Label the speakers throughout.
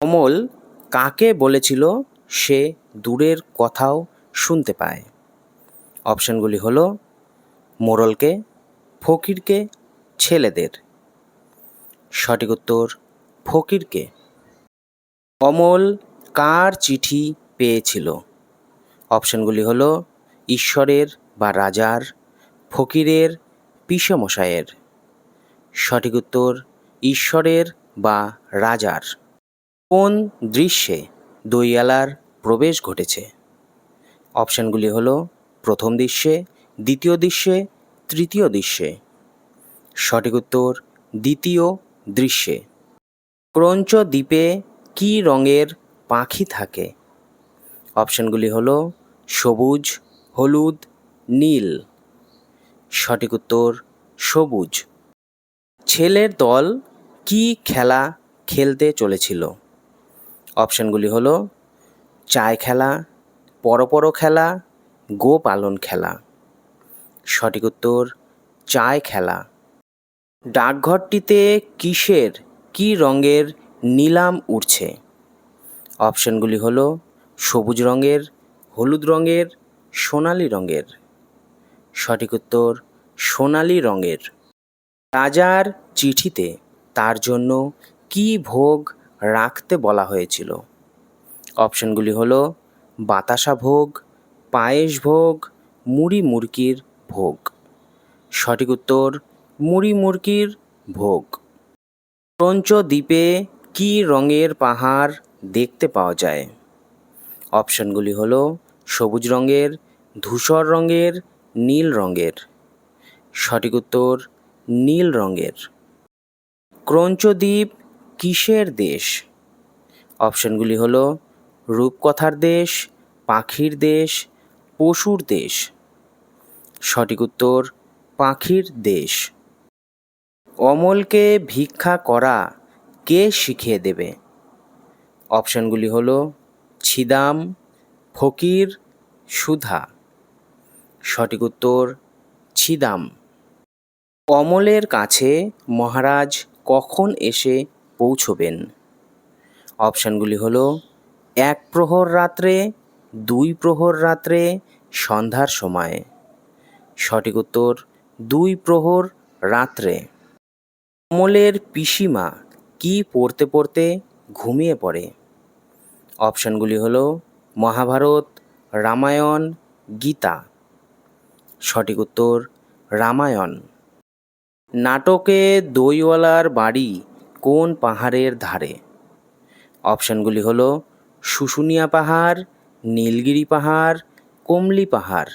Speaker 1: অমল কাকে বলেছিল সে দূরের কথাও শুনতে পায়? অপশনগুলি হলো মোড়লকে, ফকিরকে, ছেলেদের। সঠিক উত্তর ফকিরকে। অমল কার চিঠি পেয়েছিল? অপশনগুলি হলো ঈশ্বরের বা রাজার, ফকিরের, পিসেমশাইয়ের। সঠিক উত্তর ঈশ্বরের বা রাজার। কোন দৃশ্যে দইয়ালার প্রবেশ ঘটেছে? অপশনগুলি হলো প্রথম দৃশ্যে, দ্বিতীয় দৃশ্যে, তৃতীয় দৃশ্যে। সঠিক উত্তর দ্বিতীয় দৃশ্যে। ক্রঞ্চ দ্বীপে কী রঙের পাখি থাকে? অপশনগুলি হলো সবুজ, হলুদ, নীল। সঠিক উত্তর সবুজ। ছেলের দল কী খেলা খেলতে চলেছিল? অপশনগুলি হলো চায় খেলা, পরপর খেলা, গোপালন খেলা। সঠিক উত্তর চায় খেলা। ডাকঘরটিতে কিসের কী রঙের নিলাম উঠছে? অপশনগুলি হলো সবুজ রঙের, হলুদ রঙের, সোনালি রঙের। সঠিক উত্তর সোনালি রঙের। রাজার চিঠিতে তার জন্য কী ভোগ রাখতে বলা হয়েছিল? অপশনগুলি হলো বাতাসা ভোগ, পায়েস ভোগ, মুড়ি মুড়কির ভোগ। সঠিক উত্তর মুড়ি মুড়কির ভোগ। ক্রঞ্চ দ্বীপে কী রঙের পাহাড় দেখতে পাওয়া যায়? অপশনগুলি হলো সবুজ রঙের, ধূসর রঙের, নীল রঙের। সঠিক উত্তর নীল রঙের। ক্রঞ্চ দ্বীপ কিসের দেশ? অপশনগুলি হলো রূপকথার দেশ, পাখির দেশ, পশুর দেশ। সঠিক উত্তর পাখির দেশ। অমলকে ভিক্ষা করা কে শিখিয়ে দেবে? অপশনগুলি হলো ছিদাম, ফকির, সুধা। সঠিক উত্তর ছিদাম। অমলের কাছে মহারাজ কখন এসে পৌঁছবেন? অপশনগুলি হলো এক প্রহর রাত্রে, দুই প্রহর রাত্রে, সন্ধ্যার সময়। সঠিক উত্তর দুই প্রহর রাত্রে। অমলের পিসিমা কি পড়তে পড়তে ঘুমিয়ে পড়ে? অপশনগুলি হলো মহাভারত, রামায়ণ, গীতা। সঠিক উত্তর রামায়ণ। নাটকে দইওয়ালার বাড়ি কোন পাহাড়ের ধারে? অপশনগুলি হলো শুশুনিয়া পাহাড়, নীলগিরি পাহাড়, কমলি পাহাড়।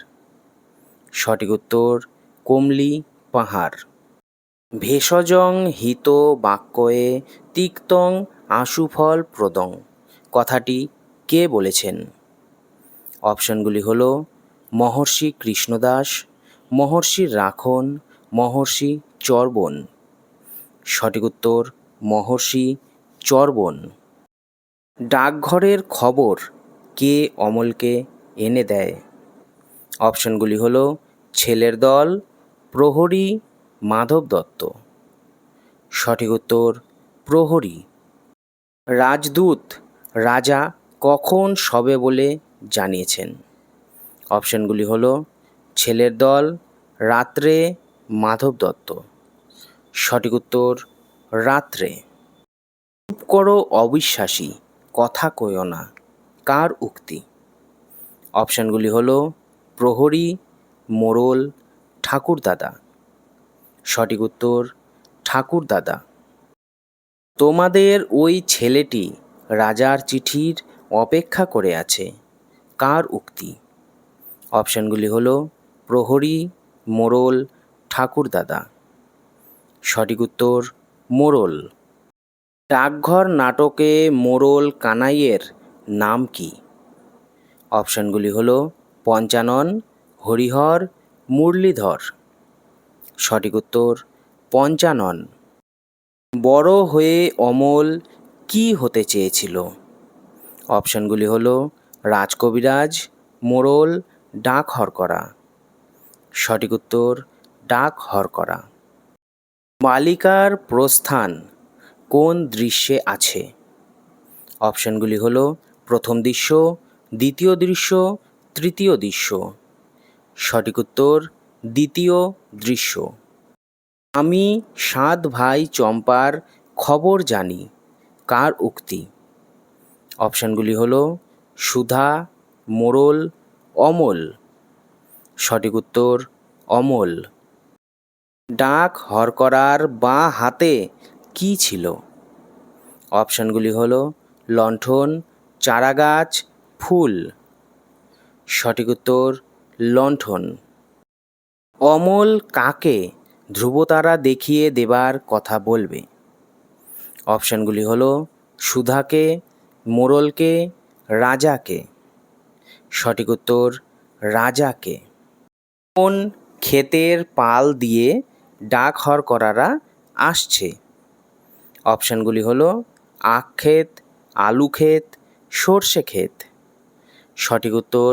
Speaker 1: সঠিক উত্তর কমলি পাহাড়। ভেষজং হিত বাক্যয়ে তিক্তং আশুফল প্রদং কথাটি কে বলেছেন? অপশনগুলি হলো মহর্ষি কৃষ্ণদাস, মহর্ষি রাখন, মহর্ষি চর্বণ। সঠিক উত্তর মহর্ষি চর্বণ। ডাকঘরের খবর কে অমলকে এনে দেয়? অপশনগুলি হলো ছেলের দল, প্রহরী, মাধব দত্ত। সঠিক উত্তর প্রহরী। রাজদূত রাজা কখন শবে বলে জানিয়েছেন? অপশনগুলি হলো ছেলের দল, রাত্রে, মাধব দত্ত। সঠিক উত্তর রাত্রে। চুপ করো অবিশ্বাসী, কথা কইও না কার উক্তি? অপশনগুলি হলো প্রহরী, মোড়ল, ঠাকুরদাদা। সঠিক উত্তর ঠাকুরদাদা। তোমাদের ওই ছেলেটি রাজার চিঠির অপেক্ষা করে আছে কার উক্তি? অপশনগুলি হলো প্রহরী, মোড়ল, ঠাকুরদাদা। সঠিক উত্তর মোড়ল। ডাকঘর নাটকে মোড়ল কানাইয়ের নাম কি? অপশনগুলি হলো পঞ্চানন, হরিহর, মুরলীধর। সঠিক উত্তর পঞ্চানন। বড় হয়ে অমল কি হতে চেয়েছিল? অপশনগুলি হলো রাজকবিরাজ, মোড়ল, ডাক হরকরা। সঠিক উত্তর ডাক হরকরা। বালিকার প্রস্থান কোন দৃশ্যে আছে? অপশানগুলি হলো প্রথম দৃশ্য, দ্বিতীয় দৃশ্য, তৃতীয় দৃশ্য। সঠিক উত্তর দ্বিতীয় দৃশ্য। আমি 7 ভাই চম্পার খবর জানি, কার উক্তি? অপশানগুলি হলো সুধা, মোড়ল, অমল। সঠিক উত্তর অমল। ডাক হরকরার বাঁ হাতে কি ছিল? অপশানগুলি হলো লণ্ঠন, চারাগাছ, ফুল। সঠিক উত্তর লণ্ঠন। অমল কাকে ধ্রুবতারা দেখিয়ে দেবার কথা বলবে? অপশানগুলি হলো সুধাকে, মোড়লকে, রাজাকে। সঠিক উত্তর রাজাকে। কোন ক্ষেতের পাল দিয়ে ডাক হরকরারা আসছে? অপশানগুলি হলো আখ ক্ষেত, আলু ক্ষেত, সর্ষে ক্ষেত। সঠিক উত্তর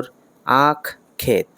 Speaker 1: আখ ক্ষেত।